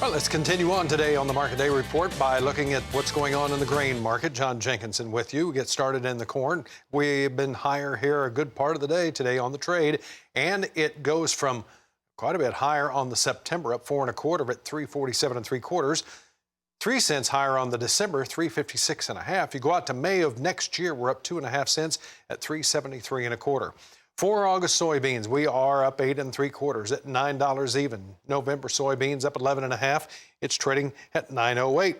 Well, let's continue on today on the Market Day Report by looking at what's going on in the grain market. John Jenkinson with you. We get started in the corn. We've been higher here a good part of the day today on the trade, and it goes from quite a bit higher on the September, up 4 1/4 at 347 3/4. 3 cents higher on the December, 356 1/2. You go out to May of next year, we're up 2 1/2 cents at 373 1/4. For August soybeans, we are up 8 3/4 at $9 even. November soybeans up 11 1/2. It's trading at 908.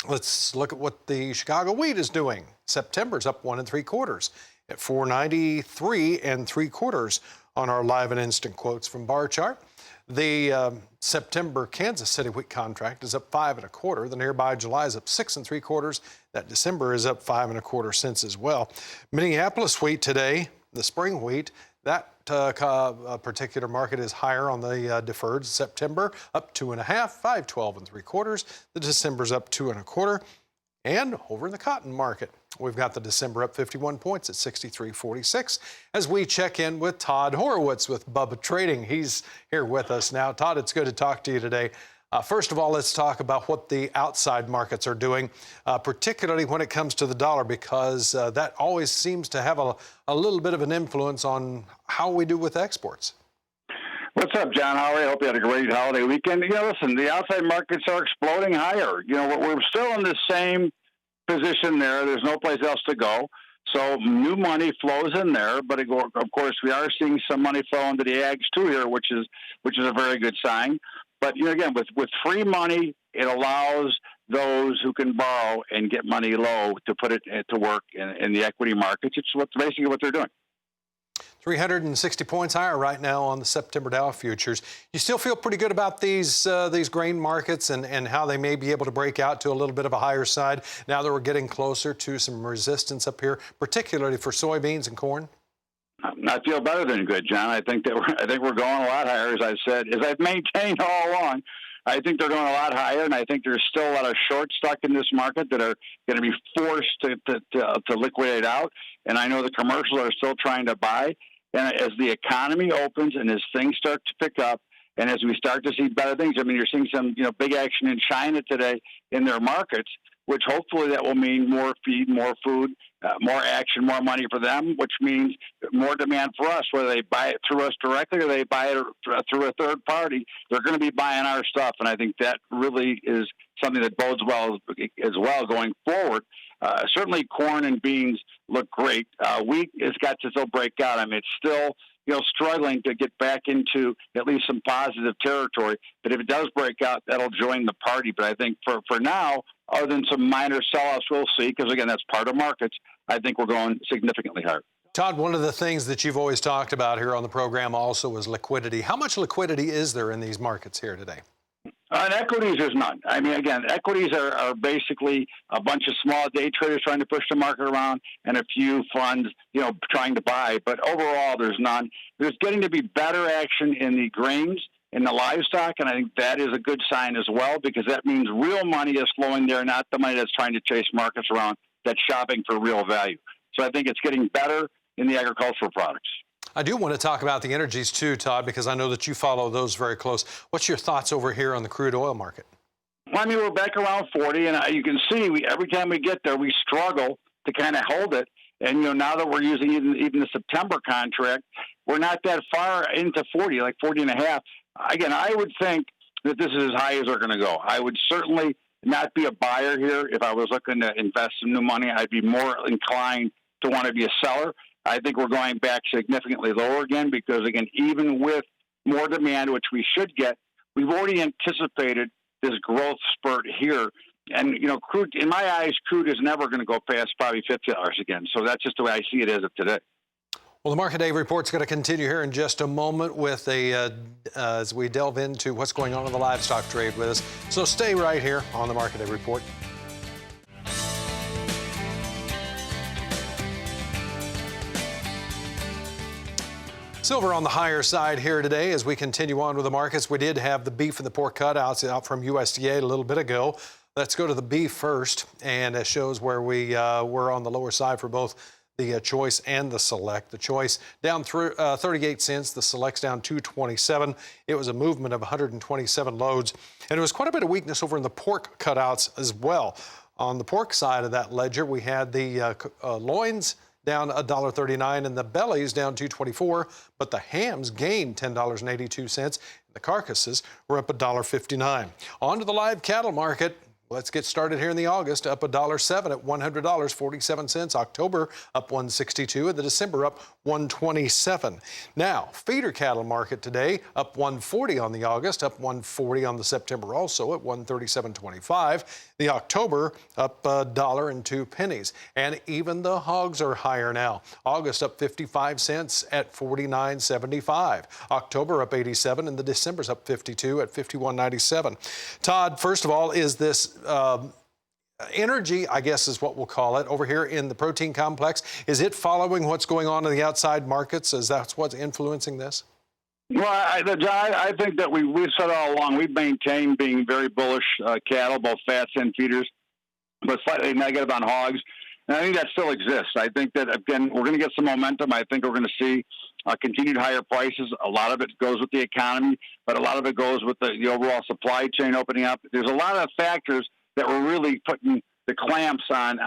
Let's look at what the Chicago wheat is doing. September's up 1 3/4 at 493 3/4 on our live and instant quotes from bar chart. The September Kansas City wheat contract is up 5 1/4. The nearby July is up 6 3/4. That December is up 5 1/4 cents as well. Minneapolis wheat today, the spring wheat, that particular market is higher on the deferred. September up 2 1/2, 512 3/4. The December's up 2 1/4. And over in the cotton market, we've got the December up 51 points at 63.46 as we check in with Todd Horwitz with Bubba Trading. He's here with us now. Todd, it's good to talk to you today. First of all, let's talk about what the outside markets are doing, particularly when it comes to the dollar, because that always seems to have a little bit of an influence on how we do with exports. What's up, John? How are you? I hope you had a great holiday weekend. Listen, the outside markets are exploding higher. We're still in the same position there. There's no place else to go. So new money flows in there, but of course we are seeing some money flow into the ags too here, which is a very good sign. But again, with free money, it allows those who can borrow and get money low to put it to work in the equity markets. It's basically what they're doing. 360 points higher right now on the September Dow futures. You still feel pretty good about these grain markets and how they may be able to break out to a little bit of a higher side now that we're getting closer to some resistance up here, particularly for soybeans and corn? I feel better than good, John. I think we're going a lot higher, as I've said, as I've maintained all along. I think they're going a lot higher, and I think there's still a lot of short stuck in this market that are going to be forced to liquidate out. And I know the commercials are still trying to buy. And as the economy opens and as things start to pick up, and as we start to see better things, I mean, you're seeing some big action in China today in their markets, which hopefully that will mean more feed, more food, more action, more money for them, which means more demand for us, whether they buy it through us directly or they buy it through a third party. They're going to be buying our stuff, and I think that really is something that bodes well as well going forward. Certainly corn and beans look great. Wheat has got to still break out. I mean, it's still struggling to get back into at least some positive territory. But if it does break out, that'll join the party. But I think for now, other than some minor sell-offs we'll see, because, again, that's part of markets, I think we're going significantly higher. Todd, one of the things that you've always talked about here on the program also is liquidity. How much liquidity is there in these markets here today? In equities, there's none. I mean, again, equities are basically a bunch of small day traders trying to push the market around and a few funds, trying to buy. But overall, there's none. There's getting to be better action in the grains, in the livestock, and I think that is a good sign as well, because that means real money is flowing there, not the money that's trying to chase markets around, that's shopping for real value. So I think it's getting better in the agricultural products. I do want to talk about the energies too, Todd, because I know that you follow those very close. What's your thoughts over here on the crude oil market? Well, I mean, we're back around 40, and you can see every time we get there, we struggle to kind of hold it. And, now that we're using even the September contract, we're not that far into 40, like 40 and a half. Again, I would think that this is as high as they're going to go. I would certainly not be a buyer here. If I was looking to invest some new money, I'd be more inclined to want to be a seller. I think we're going back significantly lower again because, again, even with more demand, which we should get, we've already anticipated this growth spurt here. And, crude, in my eyes, crude is never going to go past probably $50 again. So that's just the way I see it as of today. Well, the Market Day Report's going to continue here in just a moment with as we delve into what's going on in the livestock trade with us. So stay right here on the Market Day Report. Silver on the higher side here today as we continue on with the markets. We did have the beef and the pork cutouts out from USDA a little bit ago. Let's go to the beef first, and it shows where we were on the lower side for both the choice and the select. The choice down through 38 cents, the select's down 227. It was a movement of 127 loads, and there was quite a bit of weakness over in the pork cutouts as well. On the pork side of that ledger, we had the loins down $1.39 and the bellies down $2.24, but the hams gained $10.82. The carcasses were up $1.59. On to the live cattle market. Let's get started here in the August, up $1.07 at $100.47. October up $1.62, and the December up $1.27. Now, feeder cattle market today up $1.40 on the August, up $1.40 on the September, also at $137.25. The October up $1.02. And even the hogs are higher now. August up 55 cents at $49.75. October up 87, and the December's up 52 at $51.97. Todd, first of all, is this energy, I guess is what we'll call it, over here in the protein complex? Is it following what's going on in the outside markets? Is that what's influencing this? Well, I think that we've said all along, we've maintained being very bullish cattle, both fats and feeders, but slightly negative on hogs. And I think that still exists. I think that, again, we're going to get some momentum. I think we're going to see continued higher prices. A lot of it goes with the economy, but a lot of it goes with the overall supply chain opening up. There's a lot of factors that were really putting the clamps on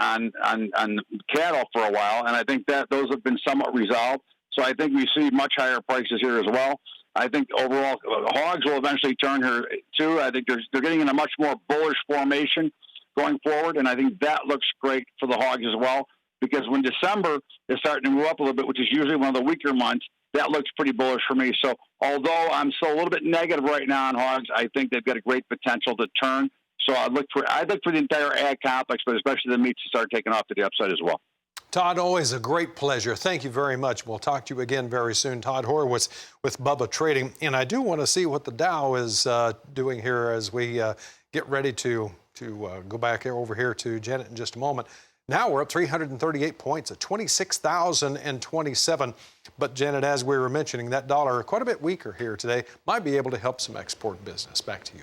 cattle for a while, and I think that those have been somewhat resolved. So I think we see much higher prices here as well. I think overall hogs will eventually turn here too. I think they're getting in a much more bullish formation going forward, and I think that looks great for the hogs as well, because when December is starting to move up a little bit, which is usually one of the weaker months, that looks pretty bullish for me. So although I'm still a little bit negative right now on hogs, I think they've got a great potential to turn. So I'd look for the entire ag complex, but especially the meats to start taking off to the upside as well. Todd, always a great pleasure. Thank you very much. We'll talk to you again very soon. Todd Horwitz with Bubba Trading. And I do want to see what the Dow is doing here as we get ready to go back over here to Janet in just a moment. Now we're up 338 points at 26,027. But Janet, as we were mentioning, that dollar quite a bit weaker here today might be able to help some export business. Back to you.